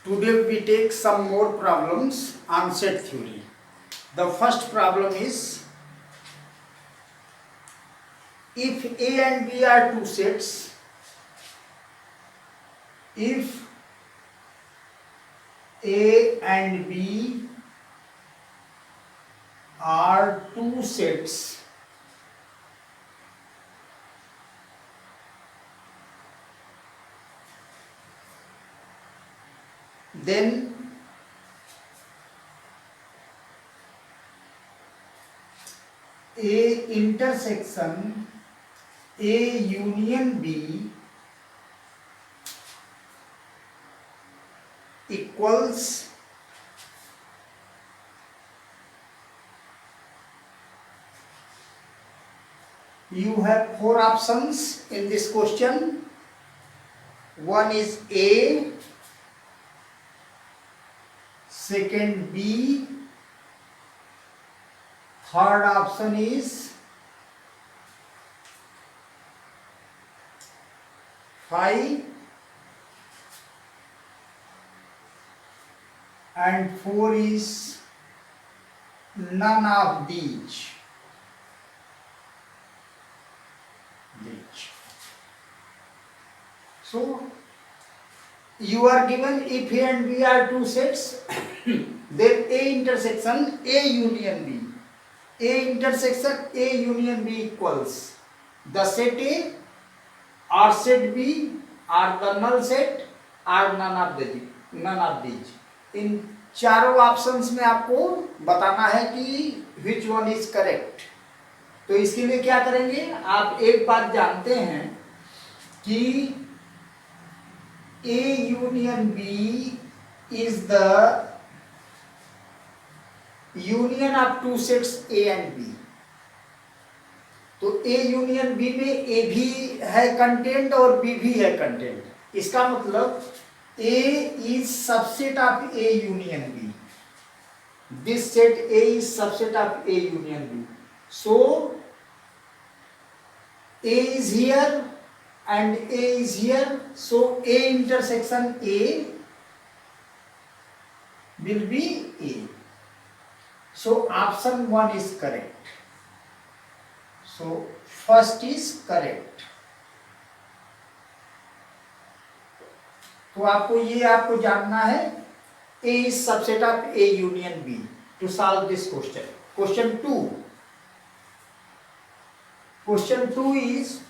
Today we take some more problems on set theory. The first problem is, if A and B are two sets, if A and B are two sets, then A intersection A union B equals you have four options in this question. One is A, second B, third option is 5 and 4 is none of these. So you are given if A and B are two sets, then A intersection A union B. A intersection A union B equals the set A or set B or the null set or none of these. इन चारों options में आपको बताना है कि which one is correct. तो इसके लिए क्या करेंगे, आप एक बात जानते हैं कि A union B is the union of two sets A and B. तो A यूनियन B में A भी है कंटेंट और B भी है कंटेंट. इसका मतलब A is subset of A union B. This set A is subset of A union B. So A is here and A is here. So A intersection A will be A. So option 1 is correct. So first is correct. तो आपको जानना है A is subset of A union B to solve this question. Question 2. Question 2 is,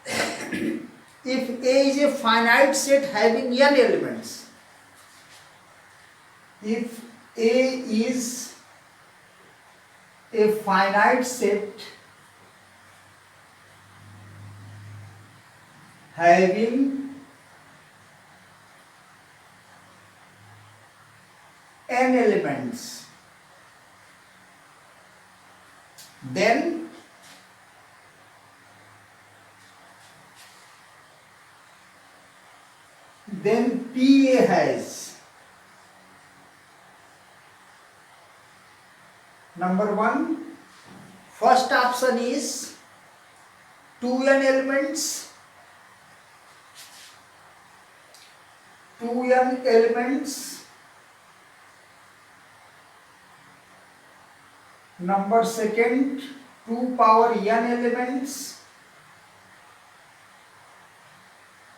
if A is a finite set having n elements, if A is a finite set having n elements, then PA has number 1, first option is 2n elements, 2n elements. Number second, 2 power n elements.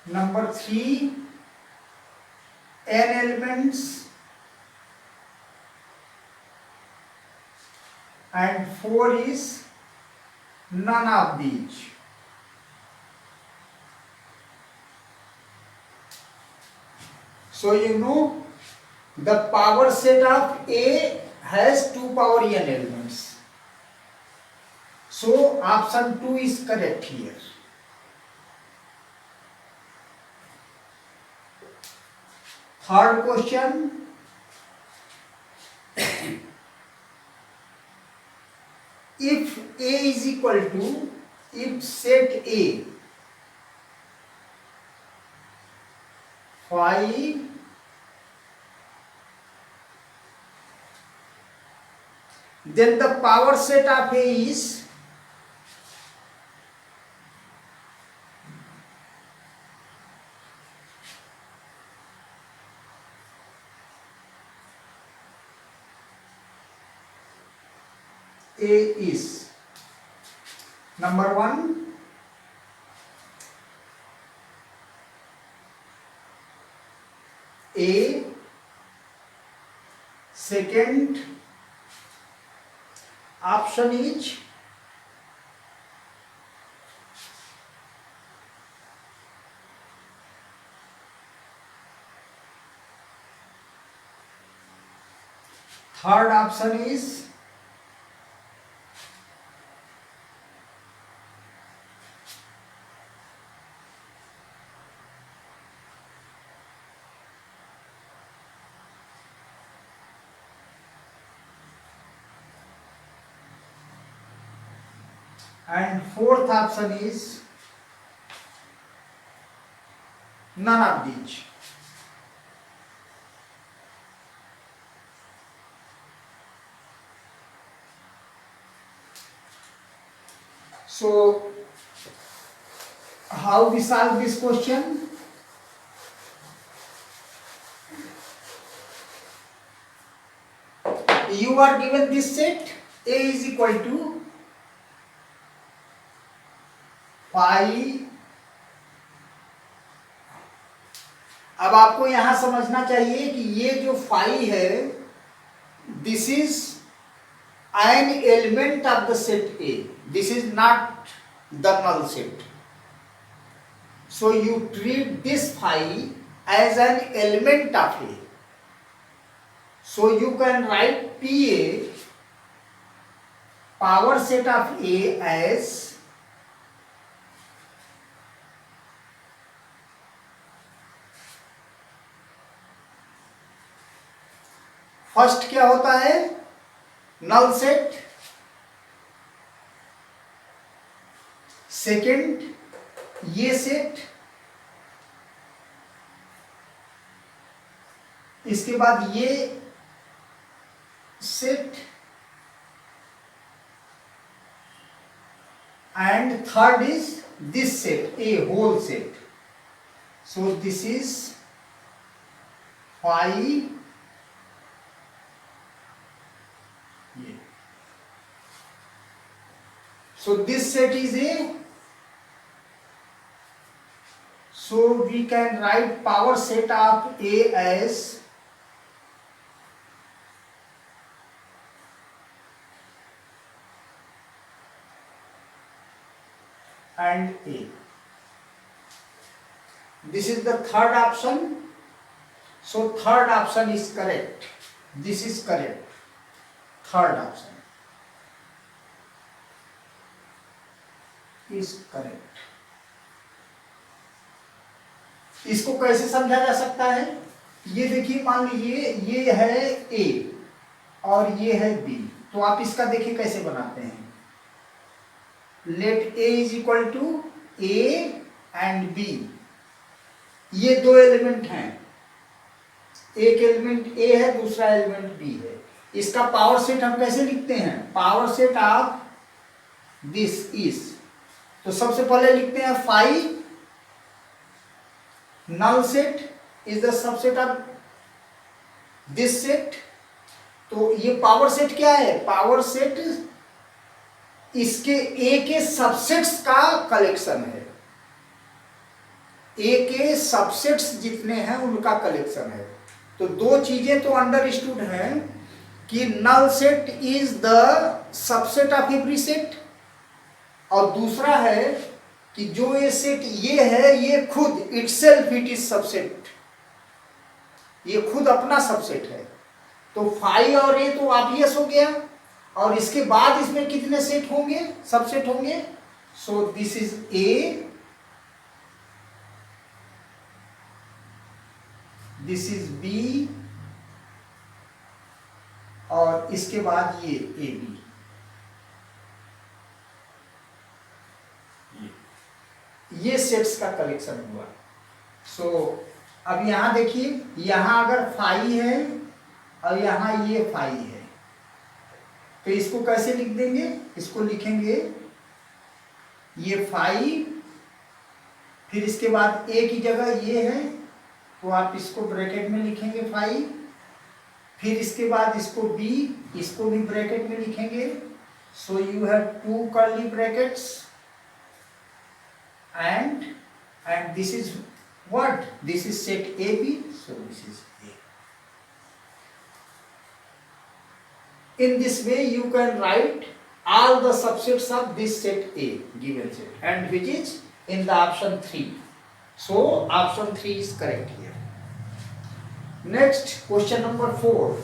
Number 3, n elements. And 4 is none of these. So you know the power set of A has 2 power n elements. So option 2 is correct here. Third question. If A is equal to, if set A 5 then the power set of A is A is number 1, A. Second option is third option is and fourth option is none of these. So how we solve this question? You are given this set, A is equal to phi. अब आपको यहां समझना चाहिए कि ये जो phi है, this is an element of the set A. This is not the null set. So you treat this phi as an element of A. So you can write PA, power set of A, as first क्या होता है? Null set, second ये set, इसके बाद ये set, and third is this set, a whole set. So this is phi. So this set is A. So we can write power set of A as and A. This is the third option. So third option is correct. This is correct. Third option is correct. इसको कैसे समझा जा सकता है? ये देखिए, मान लीजिए ये है A और ये है B, तो आप इसका देखिए कैसे बनाते हैं. Let A is equal to A and B. ये दो एलिमेंट हैं, एक एलिमेंट A है, दूसरा एलिमेंट B है. इसका पावर सेट हम कैसे लिखते हैं? Power set of this is, तो सबसे पहले लिखते हैं phi. Null set is the subset of this set. तो ये पावर सेट क्या है? पावर सेट इसके ए के सबसेट्स का कलेक्शन है. ए के सबसेट्स जितने हैं उनका कलेक्शन है. तो दो चीजें तो अंडरस्टूड हैं कि null set is the subset of every set, और दूसरा है कि जो ये सेट ये है, ये खुद इटसेल्फ इट इज सबसेट, ये खुद अपना सबसेट है. तो फाई और ए तो ऑब्वियस हो गया, और इसके बाद इसमें कितने सेट होंगे? सबसेट होंगे. So this is A, this is B, और इसके बाद ये ए बी. ये सेट्स का कलेक्शन हुआ. सो अब यहां देखिए, यहां अगर फाई है और यहां ये फाई है, तो इसको कैसे लिख देंगे? इसको लिखेंगे ये फाई, फिर इसके बाद ए की जगह ये है, तो आप इसको ब्रैकेट में लिखेंगे फाई. फिर इसके बाद इसको बी, इसको भी ब्रैकेट में लिखेंगे. So you have two curly brackets, and this is what? This is set AB, so this is A. In this way you can write all the subsets of this set A, given set, and which is in the option 3. So option 3 is correct here. Next, question number 4.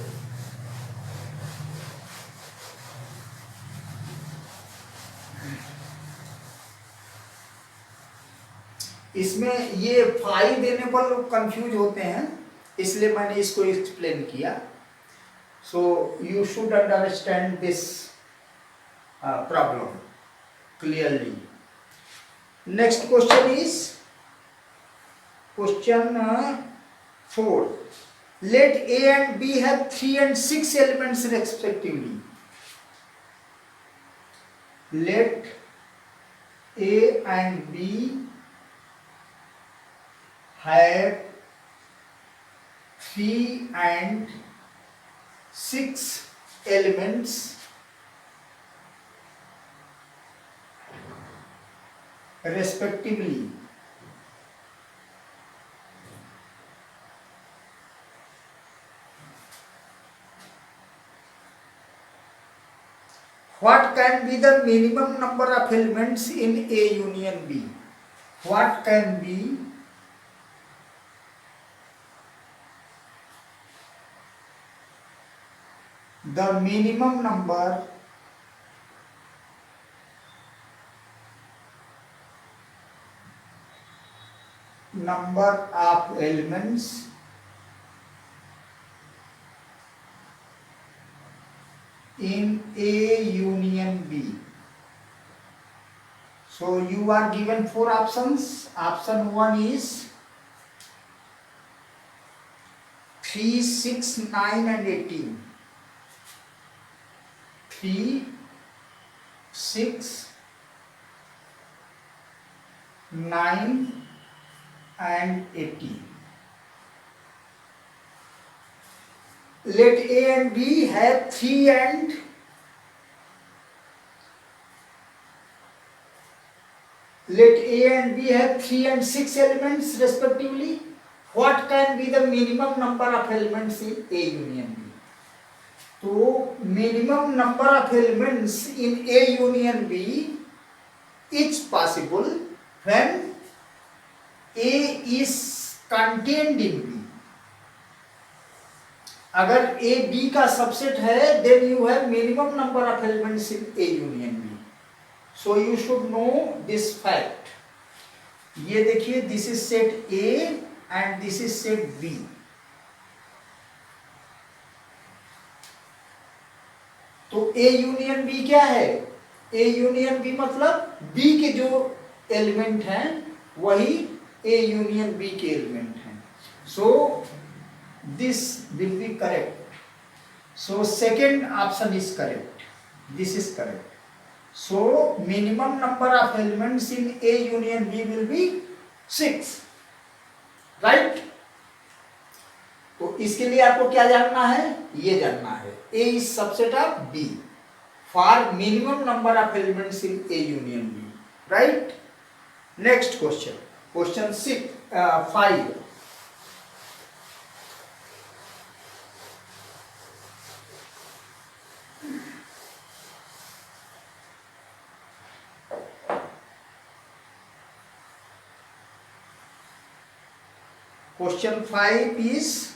इसमें ये phi देने पर लोग confuse होते हैं, इसलिए मैंने इसको एक्सप्लेन किया. So you should understand this problem clearly. Next question is question 4. Let A and B have 3 and 6 elements respectively. Let A and B have 3 and 6 elements respectively. What can be the minimum number of elements in A union B? What can be the minimum number of elements in A union B? So you are given 4 options. Option 1 is 3, 6, 9 and 18. 3, 6, 9 and 18. Let A and B have 3 and let A and B have 3 and 6 elements respectively. What can be the minimum number of elements in A union B? So minimum number of elements in A union B is possible when A is contained in B. अगर A B का subset है, then you have minimum number of elements in A union B. So you should know this fact. ये देखिए, this is set A and this is set B. तो A union B क्या है? A union B मतलब B के जो element हैं वही A यूनियन B के एलिमेंट हैं. So this will be correct. So second option is correct. This is correct. So minimum number of elements in A union B will be 6. Right? तो इसके लिए आपको क्या जानना है? ये जानना है A is subset of B for minimum number of elements in A union B. Right? Next question. Question 5. Question 5 is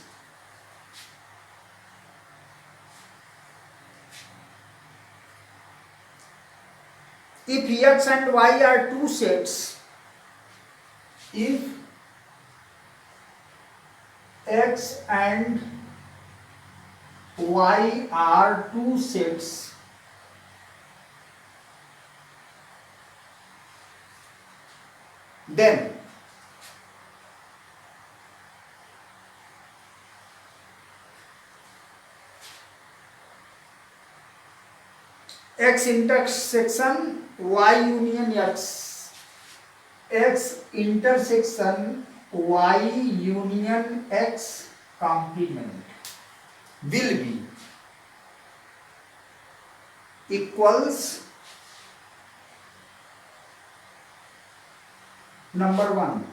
if X and Y are two sets, if X and Y are two sets, then X intersection Y union X, X intersection Y union X complement will be equals number 1.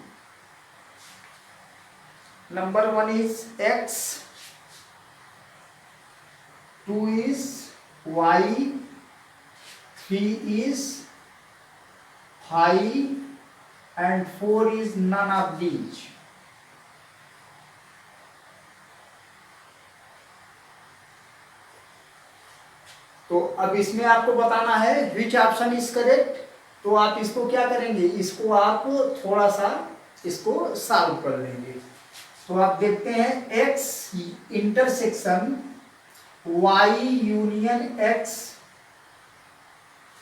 Number 1 is x, 2 is y, 3 is phi, and 4 is none of these. तो अब इसमें आपको बताना है which option is correct. तो आप इसको क्या करेंगे, इसको आप थोड़ा सा इसको सॉल्व कर लेंगे। तो आप देखते हैं x intersection y union x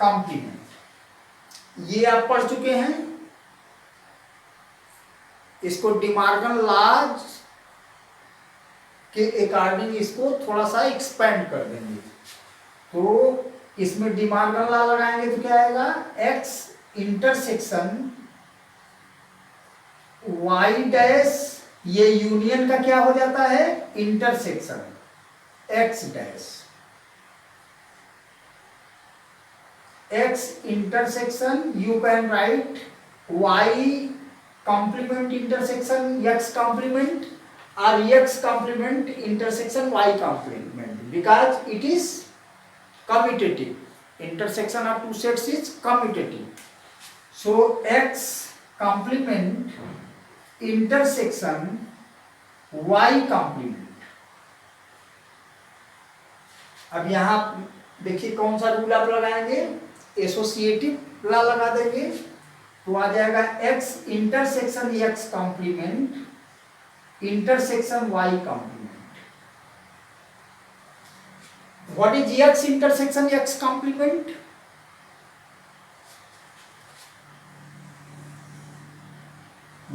complement, ये आप पढ़ चुके हैं। इसको डिमार्गन लॉज के अकॉर्डिंग इसको थोड़ा सा एक्सपेंड कर देंगे। तो इसमें डिमार्गन लॉ लगाएंगे तो क्या आएगा, x इंटरसेक्शन y डैश, ये यूनियन का क्या हो जाता है, intersection x dash, x intersection you can write y complement intersection x complement or x complement intersection y complement, because it is commutative. Intersection of two sets is commutative. So x complement intersection y complement. अब यहाँ देखिए कौन सा rule आप लगाएंगे, associative law लगा देंगे। तो आ जाएगा x intersection x complement intersection y complement. What is x intersection x complement,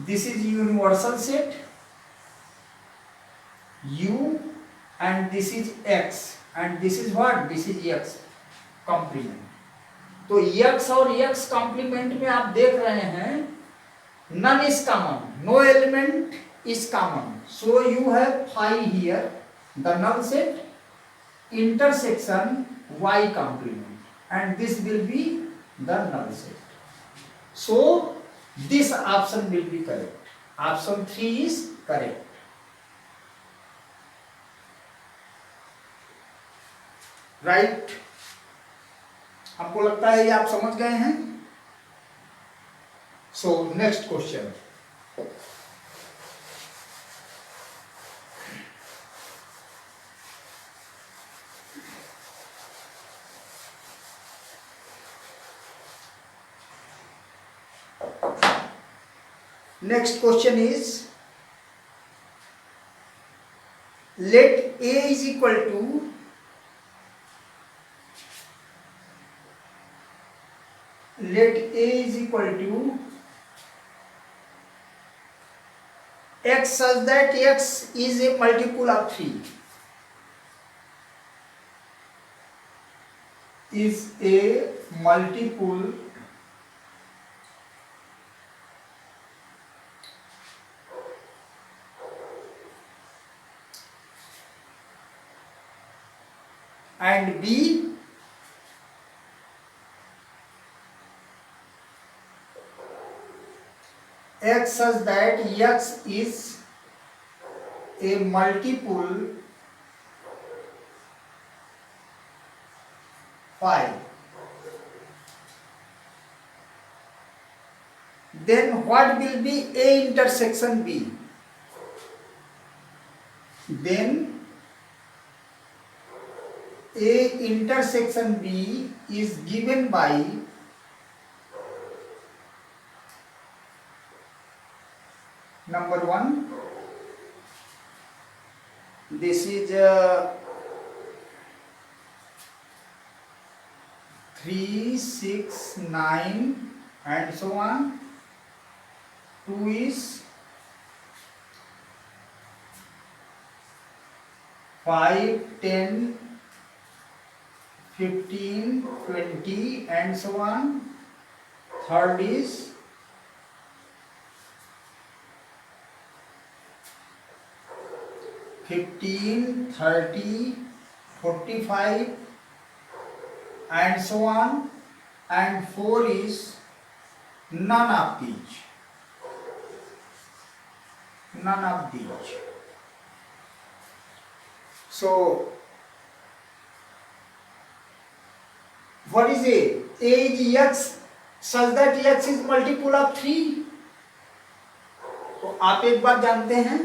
this is universal set u and this is x and this is what, this is x complement. तो x और x complement में आप देख रहे हैं none is common, no element is common, so you have phi here, the null set intersection y complement and this will be the null set. So this option will be correct, option 3 is correct. Right, आपको लगता है ये आप समझ गए हैं। So next question, next question is let a is equal to let a is equal to x such that x is a multiple of 3, is a multiple and b x such that x is a multiple 5, then what will be a intersection b? Then a intersection b is given by number 1, this is 3, 6, 9 and so on. 2 is 5, 10, 15, 20 and so on. Third is 15, 30, 45 and so on, and 4 is none of these. None of these. So what is A? A is x such that x is multiple of 3. तो आप एक बार जानते हैं,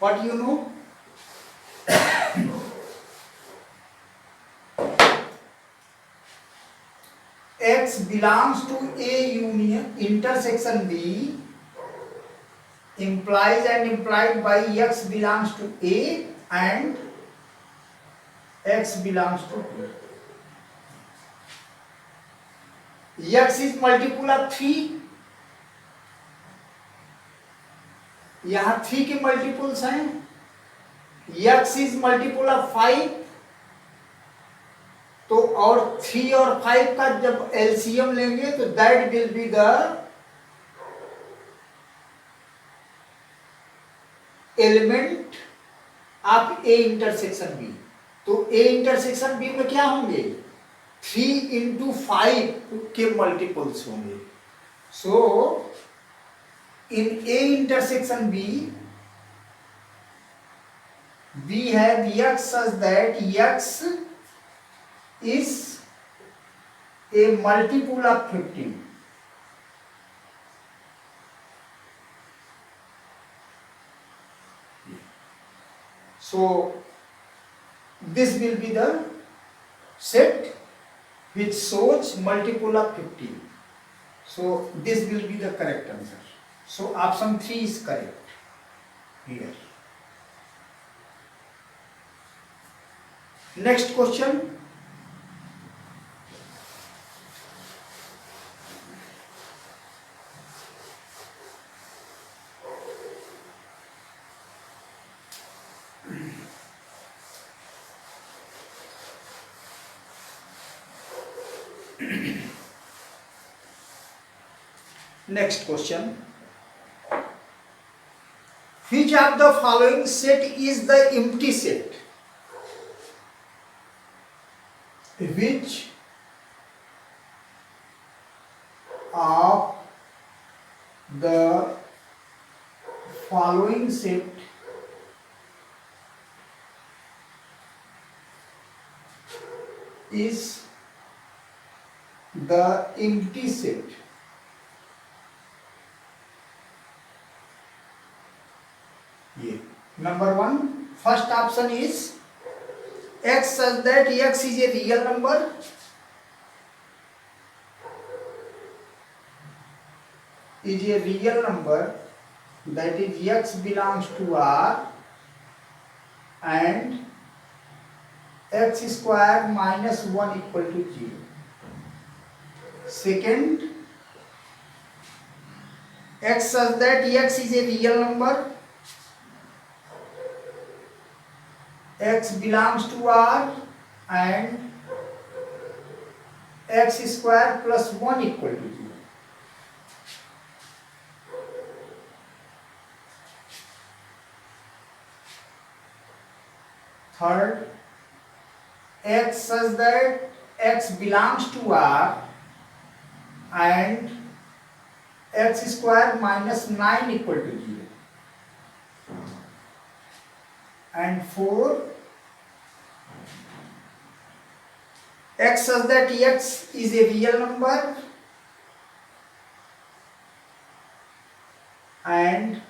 what you know? X belongs to A union intersection B implies and implied by X belongs to A and X belongs to B. X is multiple of 3. यहां 3 के multiples हैं. X is multiple of 5. तो और 3 और 5 का जब LCM लेंगे तो that will be the element of A intersection B. तो ए इंटरसेक्शन बी में क्या होंगे? 3 into 5 के मल्टीपल्स होंगे. So in A intersection B we have x such that x is a multiple of 15. So this will be the set which shows multiple of 15. So this will be the correct answer. So option 3 is correct here. Next question. Next question. Which of the following set is the empty set? Which of the following set is the empty set? ये number 1, first option is x such that x is a real number. Is a real number, that is x belongs to R and x square minus 1 equal to 0. Second, x such that x is a real number, x belongs to R and x square plus 1 equal to 0. Third, x such that x belongs to R and x square minus 9 equal to 0. And 4, x such that x is a real number and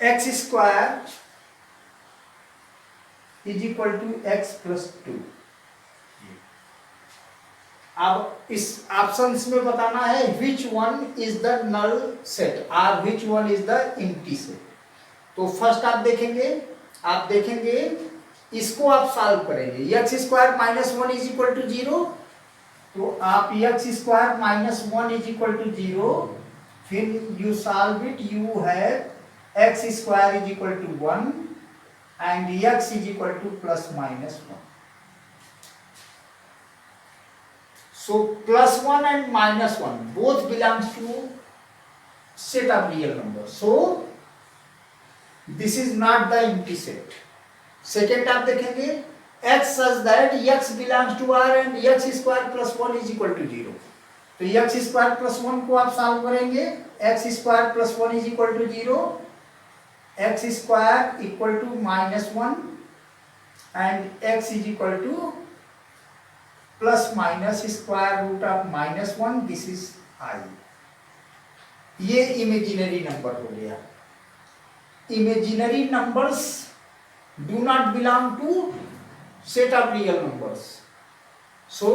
x square is equal to x plus 2. अब इस options में बताना है which one is the null set or which one is the empty set. तो first आप देखेंगे इसको आप सॉल्व करेंगे. X square minus 1 is equal to 0. तो आप X square minus 1 is equal to 0, फिर you solve it. You have X square is equal to 1 and X is equal to plus minus 1. So plus 1 and minus 1 both belongs to set of real numbers. So this is not the empty set. Second आप देखेंगे x such that x belongs to R and x square plus 1 is equal to 0. तो x square plus 1 को आप solve करेंगे, x square plus 1 is equal to 0, x square equal to -1 and x is equal to plus minus square root of -1, this is i. ये imaginary number हो गया. Imaginary numbers do not belong to set of real numbers. So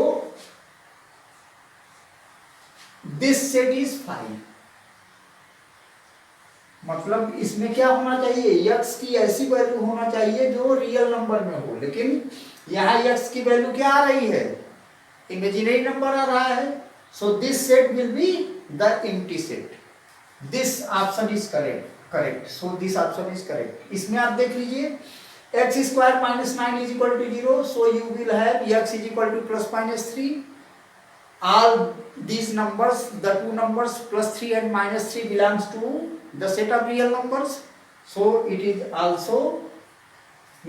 this set is 5. मतलब इसमें क्या होना चाहिए, x की ऐसी वैल्यू होना चाहिए जो रियल नंबर में हो, लेकिन यहाँ x की वैल्यू क्या आ रही है, इमेजिनरी नंबर आ रहा है. So this set will be the empty set. This option is correct. So this option is correct. इसमें आप देख लीजिए x square minus 9 is equal to 0, so you will have x is equal to plus minus 3. All these numbers, the two numbers plus 3 and minus 3 belongs to the set of real numbers, so it is also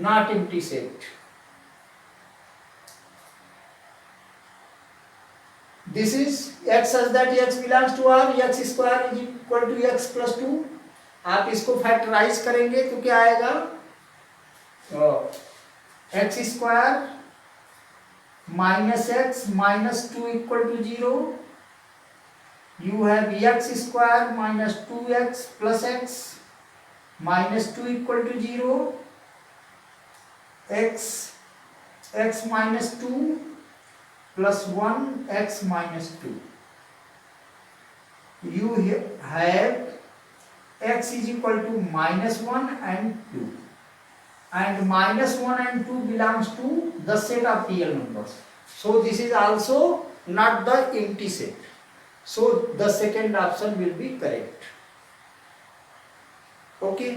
not empty set. This is x such that x belongs to R, x square is equal to x plus 2. आप इसको factorise करेंगे तो क्या आएगा, x square minus x minus 2 equal to 0. You have x square minus 2x plus x minus 2 equal to 0. x minus 2 plus 1 x minus 2. You have x is equal to minus 1 and 2. And minus 1 and 2 belongs to the set of real numbers. So this is also not the empty set. So the second option will be correct. Okay.